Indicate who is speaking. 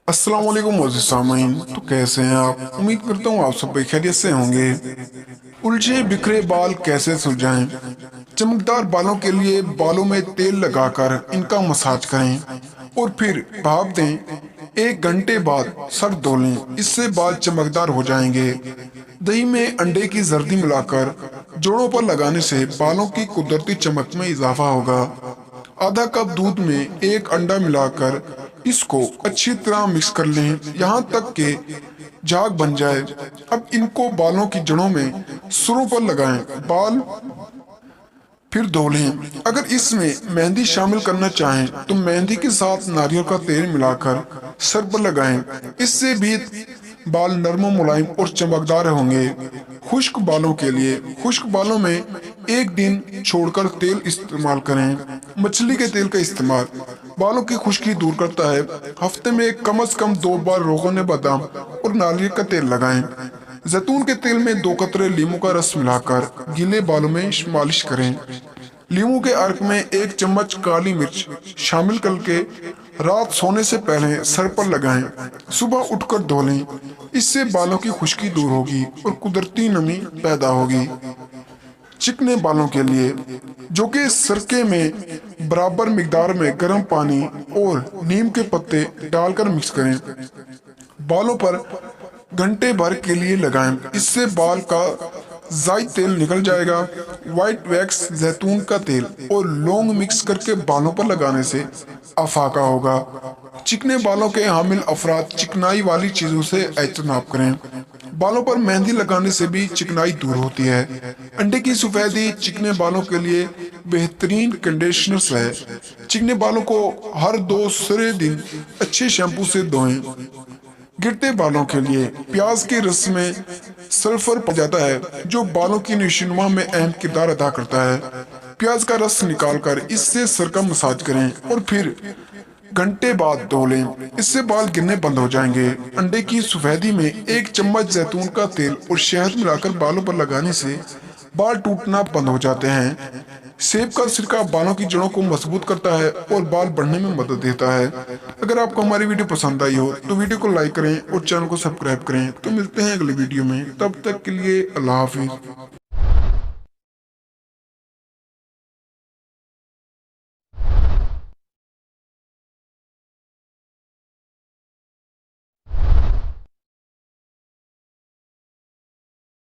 Speaker 1: अस्सलाम वालेकुम मोअज़्ज़िज़ सामीन। तो कैसे हैं आप? उम्मीद करता हूँ आप सब खैरियत से होंगे। उलझे बिखरे बाल कैसे सुलझाएं? चमकदार बालों के लिए बालों में तेल लगाकर इनका मसाज करें और फिर भाप दें। 1 घंटे बाद सर धो लें, इससे बाल चमकदार हो जाएंगे। दही में अंडे की जर्दी मिलाकर जोड़ों पर लगाने से बालों की कुदरती चमक में इजाफा होगा। आधा कप दूध में एक अंडा मिलाकर इसको अच्छी तरह मिक्स कर लें, यहाँ तक कि झाग बन जाए। अब इनको बालों की जड़ों में सुरों पर लगाएं, बाल फिर धो लें। अगर इसमें मेहंदी शामिल करना चाहें तो मेहंदी के साथ नारियल का तेल मिलाकर सर पर लगाएं। इससे भी बाल नरम मुलायम और चमकदार होंगे। खुश्क बालों के लिए खुश्क बालों में 1 दिन छोड़कर तेल इस्तेमाल करें। मछली के तेल का इस्तेमाल बालों की खुश्की दूर करता है। हफ्ते में कम से कम 2 बार रोगन बादाम और नारियल का तेल लगाएं। जैतून के तेल में 2 कतरे लीमू का रस मिलाकर गीले बालों में मालिश करें। लीमू के अर्क में 1 चम्मच काली मिर्च शामिल करके रात सोने से पहले सर पर लगाएं। सुबह उठकर धो लें, इससे बालों की खुश्की दूर होगी और कुदरती नमी पैदा होगी। चिकने बालों के लिए जो कि सिरके में बराबर मिकदार में गर्म पानी और नीम के पत्ते डालकर मिक्स करें। बालों पर घंटे भर के लिए लगाएं, इससे बाल का जायद तेल निकल जाएगा। व्हाइट वैक्स जैतून का तेल और लौंग मिक्स करके बालों पर लगाने से अफाका होगा। चिकने बालों के हामिल अफराद चिकनाई वाली चीजों से एहतनाब करें। बालों पर मेहंदी लगाने से भी चिकनाई दूर होती है। अंडे की सफेदी चिकने बालों के लिए बेहतरीन कंडीशनर्स है। चिकने बालों को हर 2 दिन अच्छे शैम्पू से धोएं। गिरते बालों के लिए प्याज के रस में सल्फर पाया जाता है, जो बालों की नशोनुमा में अहम किरदार अदा करता है। प्याज का रस निकालकर इससे सर का मसाज करें और फिर घंटे बाद धो लें, इससे बाल गिरने बंद हो जाएंगे। अंडे की सफेदी में 1 चम्मच जैतून का तेल और शहद मिलाकर बालों पर लगाने से बाल टूटना बंद हो जाते हैं। सेब का सिरका बालों की जड़ों को मजबूत करता है और बाल बढ़ने में मदद देता है। अगर आपको हमारी वीडियो पसंद आई हो तो वीडियो को लाइक करें और चैनल को सब्सक्राइब करें। तो मिलते हैं अगली वीडियो में, तब तक के लिए अल्लाह हाफिज।